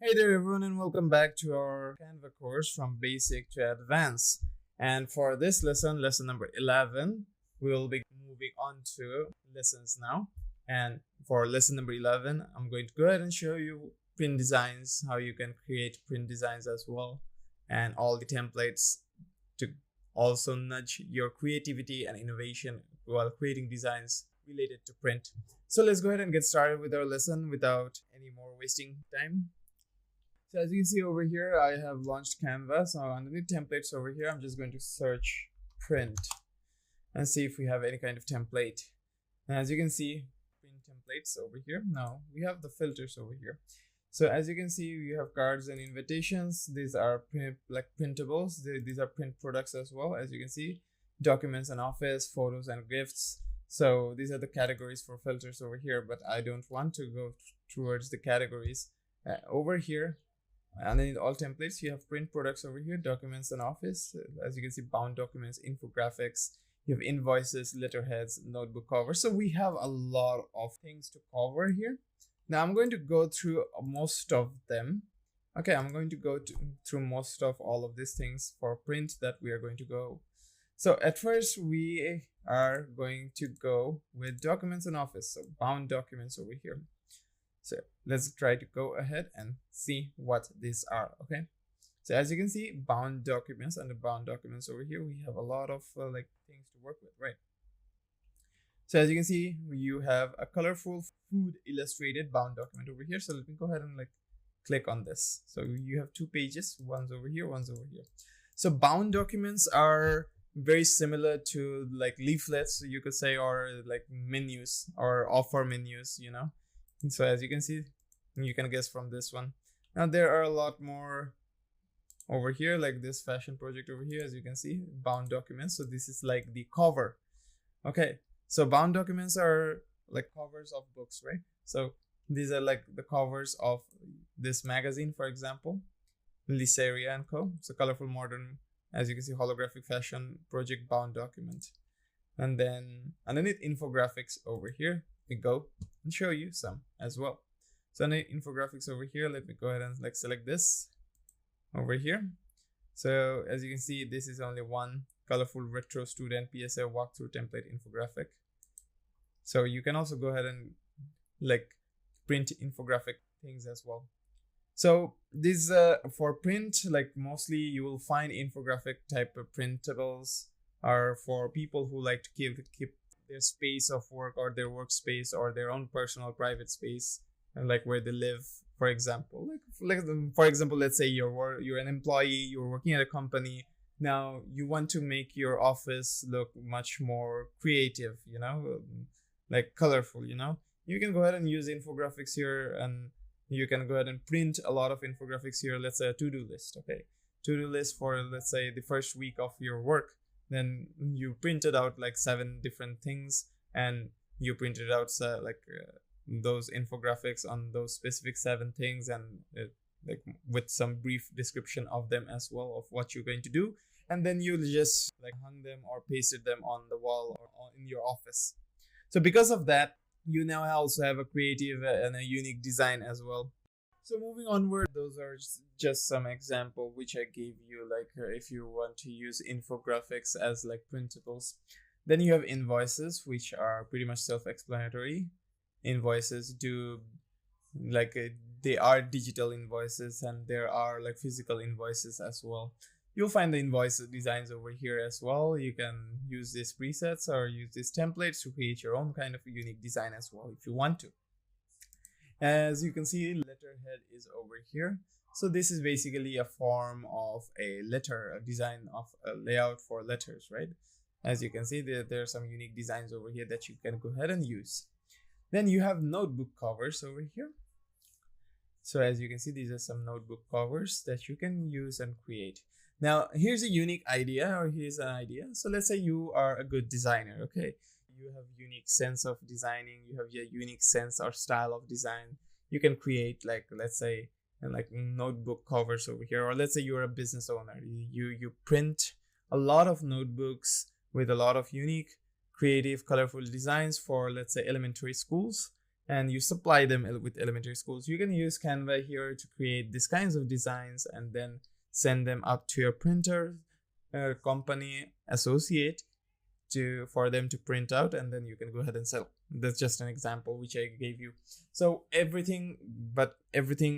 Hey there everyone and welcome back to our Canva course from basic to advanced. And for this lesson, lesson number 11, we will be moving on to lessons now. And for lesson number 11, I'm going to go ahead and show you print designs, how you can create print designs as well, and all the templates to also nudge your creativity and innovation while creating designs related to print. So let's go ahead and get started with our lesson without any more wasting time. So as you can see over here, I have launched Canva. So under the templates over here, I'm just going to search print and see if we have any kind of template. And as you can see, print templates over here. Now we have the filters over here. So as you can see, we have cards and invitations. These are printables. These are print products as well. As you can see, documents and office, photos and gifts. So these are the categories for filters over here, but I don't want to go towards the categories. Over here, underneath all templates, you have print products over here, documents and office. As you can see, bound documents, infographics, you have invoices, letterheads, notebook covers. So we have a lot of things to cover here. Now I'm going to go through most of them. Okay, I'm going to go through most of all of these things for print that we are going to go. So at first we are going to go with documents and office. So bound documents over here. So let's try to go ahead and see what these are. Okay, so as you can see, bound documents, and the bound documents over here, we have a lot of things to work with, right? So as you can see, you have a colorful food illustrated bound document over here. So let me go ahead and click on this. So you have two pages, one's over here, one's over here. So bound documents are very similar to leaflets, you could say, or menus or offer menus, So as you can see, you can guess from this one. Now there are a lot more over here, like this fashion project over here, as you can see, bound documents. So this is like the cover. Okay, so bound documents are like covers of books, right? So these are like the covers of this magazine, for example, Liceria and Co. So colorful modern, as you can see, holographic fashion project bound document. And then underneath infographics over here, we go and show you some as well. So under infographics over here, let me go ahead and select this over here. So as you can see, this is only one colorful retro student PSA walkthrough template infographic. So you can also go ahead and print infographic things as well. So this for print, mostly you will find infographic type of printables are for people who like to keep their space of work or their workspace or their own personal private space, and where they live, for example. For example, let's say you're an employee, you're working at a company. Now you want to make your office look much more creative, colorful. You can go ahead and use infographics here, and you can go ahead and print a lot of infographics here. Let's say a to-do list. Okay, to-do list for, let's say, the first week of your work. Then you printed out 7 different things, and you printed out those infographics on those specific 7 things, and with some brief description of them as well, of what you're going to do. And then you just hung them or pasted them on the wall or in your office. So because of that, you now also have a creative and a unique design as well. So moving onward, those are just some example which I gave you, if you want to use infographics as printables. Then you have invoices, which are pretty much self-explanatory. Invoices do they are digital invoices, and there are physical invoices as well. You'll find the invoice designs over here as well. You can use these presets or use these templates to create your own kind of unique design as well if you want to. As you can see, letterhead is over here. So this is basically a form of a letter, a design of a layout for letters, right? As you can see, there are some unique designs over here that you can go ahead and use. Then you have notebook covers over here. So as you can see, these are some notebook covers that you can use and create. Now, here's a unique idea, or here's an idea. So let's say you are a good designer, okay? You have unique sense of designing, you have your unique sense or style of design. You can create let's say notebook covers over here, or let's say you're a business owner. You print a lot of notebooks with a lot of unique, creative, colorful designs for, let's say, elementary schools. and you supply them with elementary schools, you can use Canva here to create these kinds of designs and then send them up to your printer company associate for them to print out, and then you can go ahead and sell. That's just an example which I gave you. So everything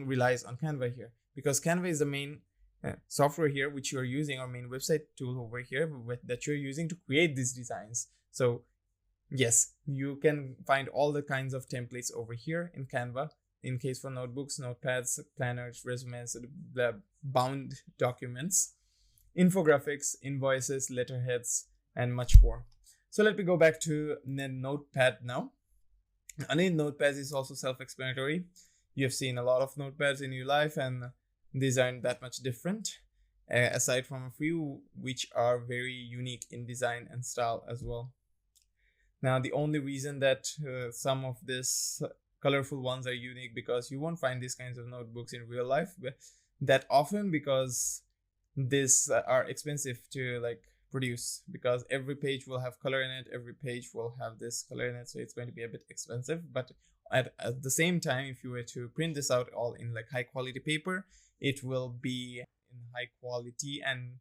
relies on Canva here, because Canva is the main software here which you're using, or main website tool over here that you're using to create these designs. So yes, you can find all the kinds of templates over here in Canva, in case for notebooks, notepads, planners, resumes, the bound documents, infographics, invoices, letterheads, and much more. So let me go back to Notepad now. Underneath Notepads is also self-explanatory. You have seen a lot of notepads in your life, and these aren't that much different, aside from a few which are very unique in design and style as well. Now, the only reason that some of these colorful ones are unique, because you won't find these kinds of notebooks in real life that often, because these are expensive to produce, because every page will have color in it, every page will have this color in it, so it's going to be a bit expensive. But at the same time, if you were to print this out all in high quality paper, it will be in high quality, and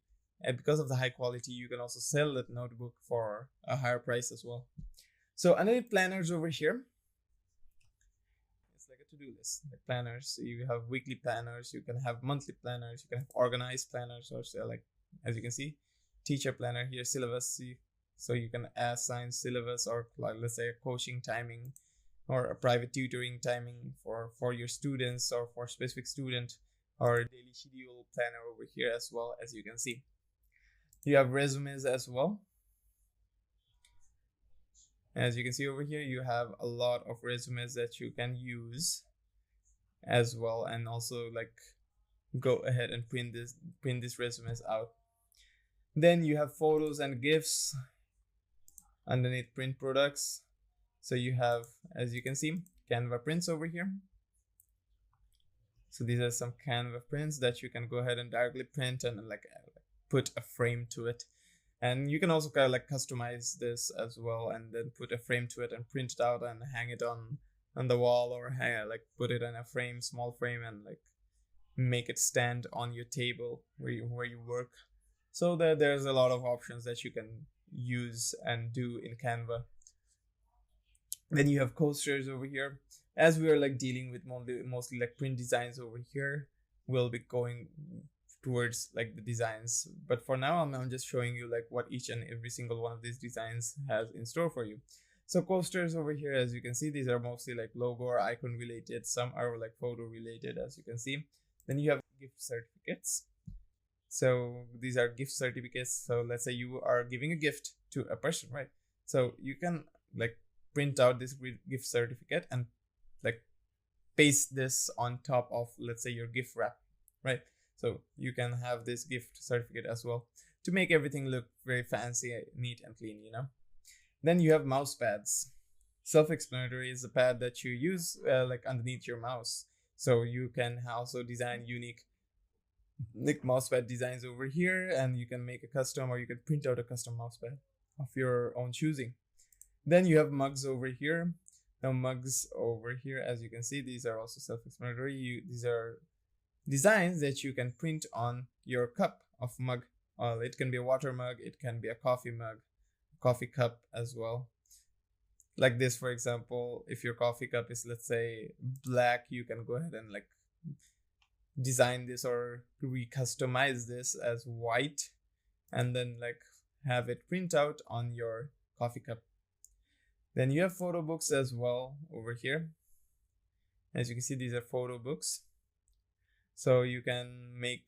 because of the high quality, you can also sell that notebook for a higher price as well. So underneath planners over here, it's like a to-do list, like planners. So you have weekly planners, you can have monthly planners, you can have organized planners, or so, as you can see, teacher planner here, syllabus. So you can assign syllabus, or let's say a coaching timing or a private tutoring timing for your students or for a specific student, or daily schedule planner over here as well. As you can see, you have resumes as well. As you can see over here, you have a lot of resumes that you can use as well, and also go ahead and print these resumes out. Then you have photos and GIFs underneath print products. So you have, as you can see, Canva prints over here. So these are some Canva prints that you can go ahead and directly print and put a frame to it. And you can also kind of customize this as well, and then put a frame to it and print it out and hang it on the wall, or put it in a frame, small frame, and make it stand on your table where you work. So there's a lot of options that you can use and do in Canva. Then you have coasters over here. As we are dealing with mostly print designs over here, we'll be going towards the designs. But for now, I'm just showing you what each and every single one of these designs has in store for you. So coasters over here, as you can see, these are mostly logo or icon related. Some are photo related, as you can see. Then you have gift certificates. So these are gift certificates. So let's say you are giving a gift to a person, right? So you can print out this gift certificate and paste this on top of, let's say, your gift wrap, right? So you can have this gift certificate as well to make everything look very fancy, neat, and clean, Then you have mouse pads. Self-explanatory is a pad that you use underneath your mouse. So you can also design unique mousepad designs over here, and you can make a custom, or you can print out a custom mousepad of your own choosing. Then you have mugs over here. Now mugs over here, as you can see, these are also self-explanatory. These are designs that you can print on your cup of mug. It can be a water mug, it can be a coffee mug, coffee cup as well. Like this, for example, if your coffee cup is, let's say, black, you can go ahead and design this or re-customize this as white, and then have it print out on your coffee cup. Then you have photo books as well over here. As you can see, these are photo books. So you can make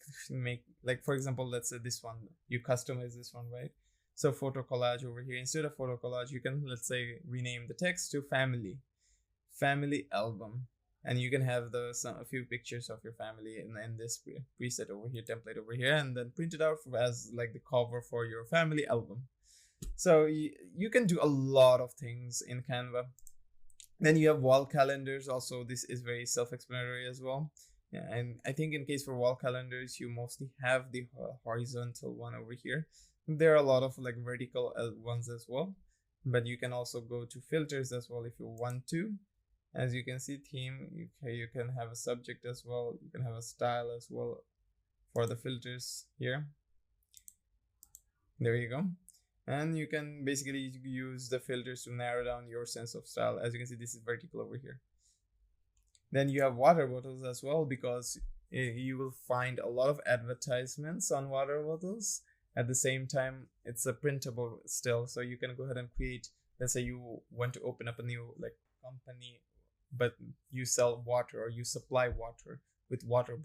for example, let's say this one, you customize this one, right? So photo collage over here. Instead of photo collage, you can, let's say, rename the text to family album, and you can have a few pictures of your family in this preset over here, template over here, and then print it out as the cover for your family album. So you can do a lot of things in Canva. Then you have wall calendars. Also, this is very self-explanatory as well. Yeah, and I think in case for wall calendars, you mostly have the horizontal one over here. There are a lot of vertical ones as well, but you can also go to filters as well if you want to. As you can see, theme, you can have a subject as well. You can have a style as well for the filters here. There you go. And you can basically use the filters to narrow down your sense of style. As you can see, this is vertical over here. Then you have water bottles as well, because you will find a lot of advertisements on water bottles. At the same time, it's a printable still, so you can go ahead and create, let's say you want to open up a new like company, but you sell water or you supply water with water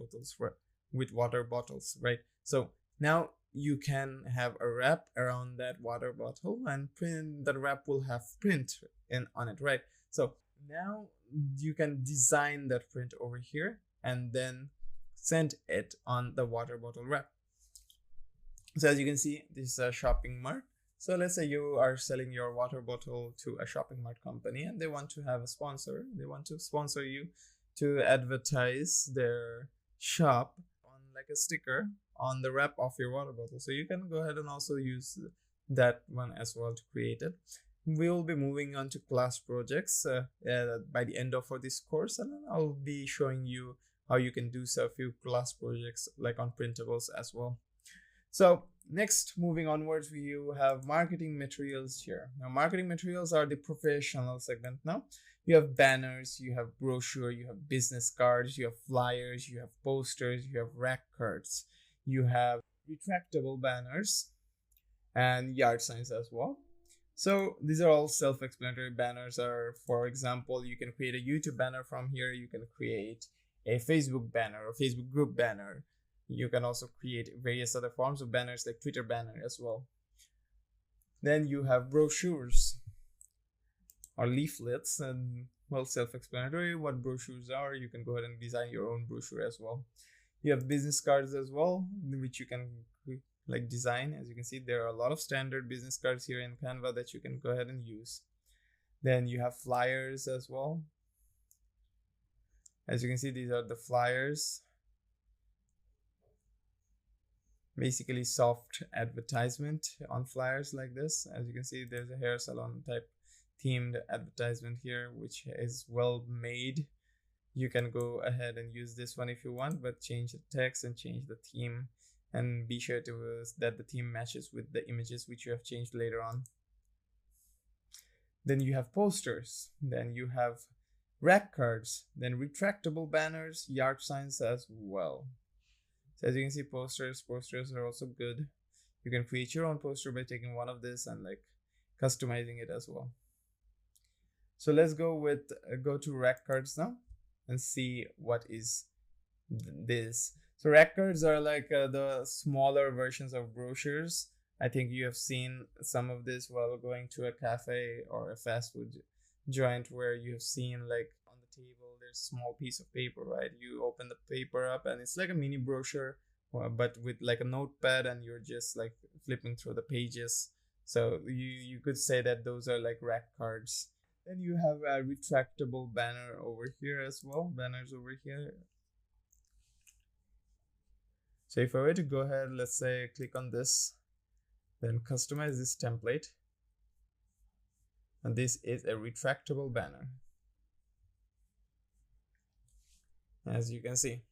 bottles, right? So now you can have a wrap around that water bottle, and that wrap will have print on it, right? So now you can design that print over here and then send it on the water bottle wrap. So as you can see, this is a shopping mart. So let's say you are selling your water bottle to a shopping mart company and they want to have a sponsor. They want to sponsor you to advertise their shop on like a sticker on the wrap of your water bottle. So you can go ahead and also use that one as well to create it. We will be moving on to class projects by the end of this course, and then I'll be showing you how you can do a few class projects like on printables as well. So next, moving onwards, you have marketing materials here. Now, marketing materials are the professional segment. Now, you have banners, you have brochure, you have business cards, you have flyers, you have posters, you have rack cards, you have retractable banners, and yard signs as well. So these are all self-explanatory. Banners are, for example, you can create a YouTube banner from here. You can create a Facebook banner or Facebook group banner. You can also create various other forms of banners like Twitter banner as well. Then you have brochures or leaflets, and well, self-explanatory what brochures are. You can go ahead and design your own brochure as well. You have business cards as well, which you can like design. As you can see, there are a lot of standard business cards here in Canva that you can go ahead and use. Then you have flyers as well. As you can see, these are the flyers. Basically soft advertisement on flyers like this. As you can see, there's a hair salon type themed advertisement here, which is well made. You can go ahead and use this one if you want, but change the text and change the theme, and be sure to that the theme matches with the images which you have changed later on. Then you have posters, then you have rack cards, then retractable banners, yard signs as well. So as you can see, posters are also good. You can create your own poster by taking one of this and like customizing it as well. So let's go to rack cards now and see what is this. So rack cards are like the smaller versions of brochures. I think you have seen some of this while going to a cafe or a fast food joint, where you have seen like on the table there's a small piece of paper, right? You open the paper up and it's like a mini brochure, but with like a notepad, and you're just like flipping through the pages. So you could say that those are like rack cards. Then you have a retractable banner over here as well, banners over here. So if I were to go ahead, let's say click on this, then customize this template, and this is a retractable banner, as you can see.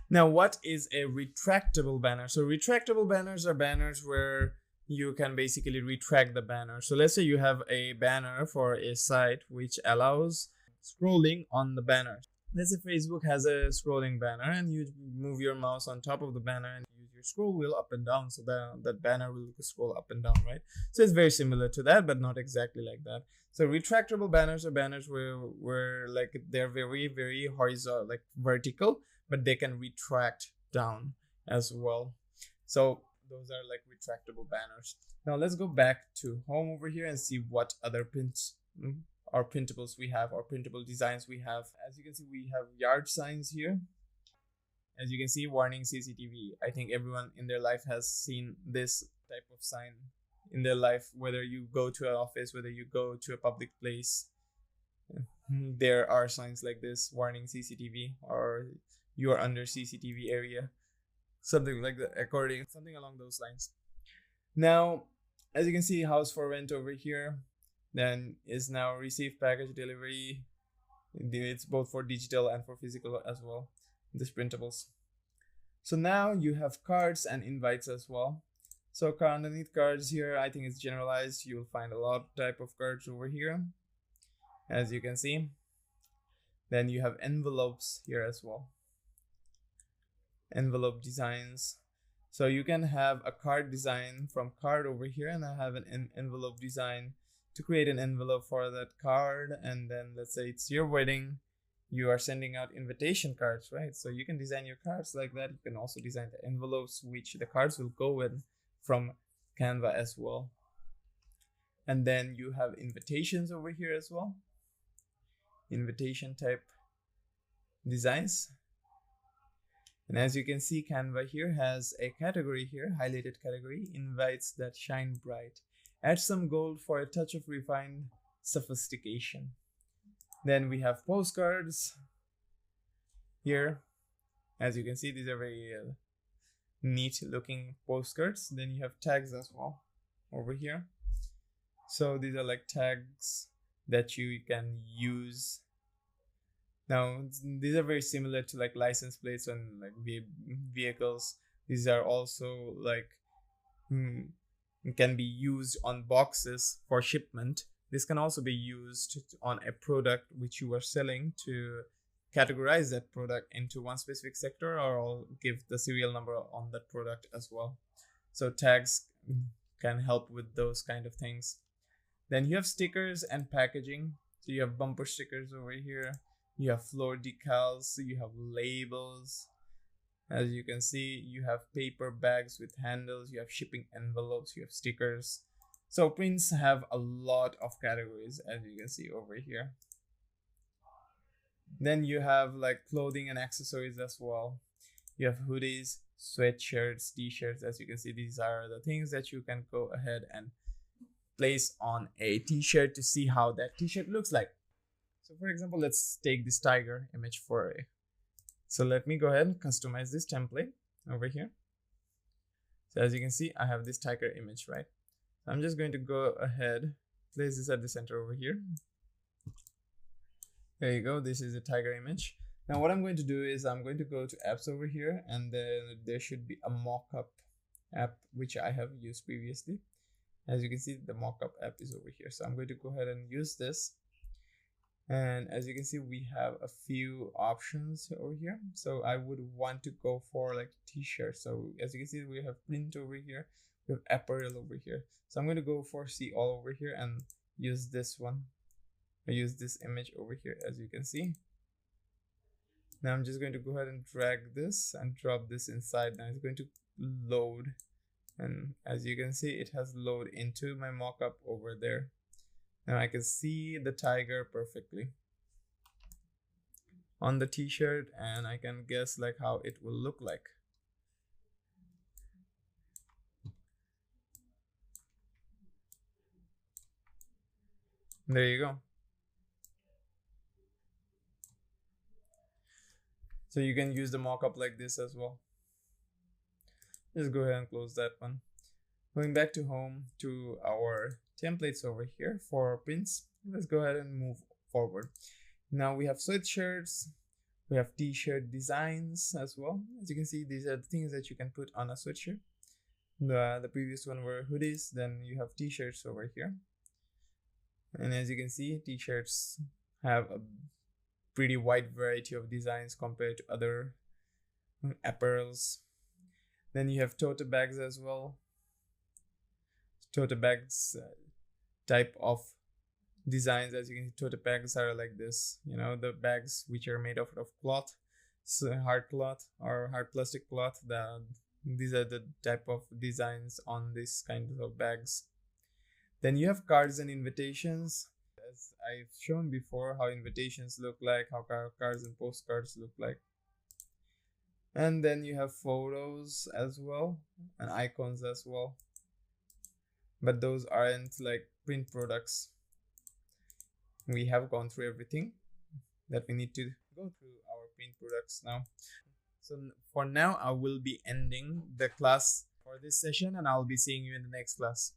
Now, what is a retractable banner? So retractable banners are banners where you can basically retract the banner. So let's say you have a banner for a site which allows scrolling on the banner. Let's say Facebook has a scrolling banner, and you move your mouse on top of the banner and use your scroll wheel up and down, so that banner will scroll up and down, right? So it's very similar to that, but not exactly like that. So retractable banners are banners where like they're very, very horizontal, like vertical, but they can retract down as well. So those are like retractable banners. Now let's go back to home over here and see what other prints or printables we have, or printable designs we have. As you can see, we have yard signs here. As you can see, warning CCTV. I think everyone in their life has seen this type of sign in their life, whether you go to an office, whether you go to a public place. There are signs like this, warning CCTV, or you are under CCTV area, something like that, something along those lines. Now, As you can see, house for rent over here, then is now receive package delivery. It's both for digital and for physical as well, these printables. So now you have cards and invites as well. So underneath cards here, I think it's generalized. You'll find a lot of type of cards over here, as you can see. Then you have envelopes here as well. Envelope designs. So you can have a card design from card over here, and I have an envelope design to create an envelope for that card. And then let's say it's your wedding, you are sending out invitation cards, right? So you can design your cards like that. You can also design the envelopes which the cards will go with from Canva as well. And then you have invitations over here as well. Invitation type designs. And as you can see, Canva here has a category here, highlighted category, invites that shine bright. Add some gold for a touch of refined sophistication. Then we have postcards here. As you can see, these are very neat looking postcards. Then you have tags as well over here. So these are like tags that you can use. Now these are very similar to like license plates and like vehicles. These are also like can be used on boxes for shipment. This can also be used on a product which you are selling to categorize that product into one specific sector, or I'll give the serial number on that product as well. So tags can help with those kind of things. Then you have stickers and packaging. So you have bumper stickers over here. You have floor decals. You have labels. As you can see, you have paper bags with handles. You have shipping envelopes. You have stickers. So prints have a lot of categories, as you can see over here. Then you have like clothing and accessories as well. You have hoodies, sweatshirts, t-shirts. As you can see, these are the things that you can go ahead and place on a t-shirt to see how that t-shirt looks like. So for example, let's take this tiger image for a. So let me go ahead and customize this template over here. So as you can see, I have this tiger image, right? So I'm just going to go ahead, place this at the center over here. There you go. This is a tiger image. Now what I'm going to do is I'm going to go to apps over here, and then there should be a mockup app which I have used previously. As you can see, the mockup app is over here. So I'm going to go ahead and use this. And as you can see, we have a few options over here. So I would want to go for like t-shirt. So as you can see, we have print over here. We have apparel over here. So I'm going to go for see all over here and use this one. I use this image over here, as you can see. Now I'm just going to go ahead and drag this and drop this inside. Now it's going to load. And as you can see, it has loaded into my mockup over there. Now I can see the tiger perfectly on the t-shirt, and I can guess like how it will look like. There you go. So you can use the mockup like this as well. Just go ahead and close that one. Going back to home to our templates over here for prints. Let's go ahead and move forward. Now we have sweatshirts, we have t-shirt designs as well. As you can see, these are the things that you can put on a sweatshirt. The previous one were hoodies. Then you have t-shirts over here. And as you can see, t-shirts have a pretty wide variety of designs compared to other apparels. Then you have tote bags as well. Tote bags type of designs. As you can see, tote bags are like this, you know, the bags which are made of cloth, so hard cloth or hard plastic cloth. These are the type of designs on this kind of bags. Then you have cards and invitations. As I've shown before, how invitations look like, how cards and postcards look like. And then you have photos as well and icons as well. But those aren't like print products. We have gone through everything that we need to go through our print products now. So for now, I will be ending the class for this session, and I'll be seeing you in the next class.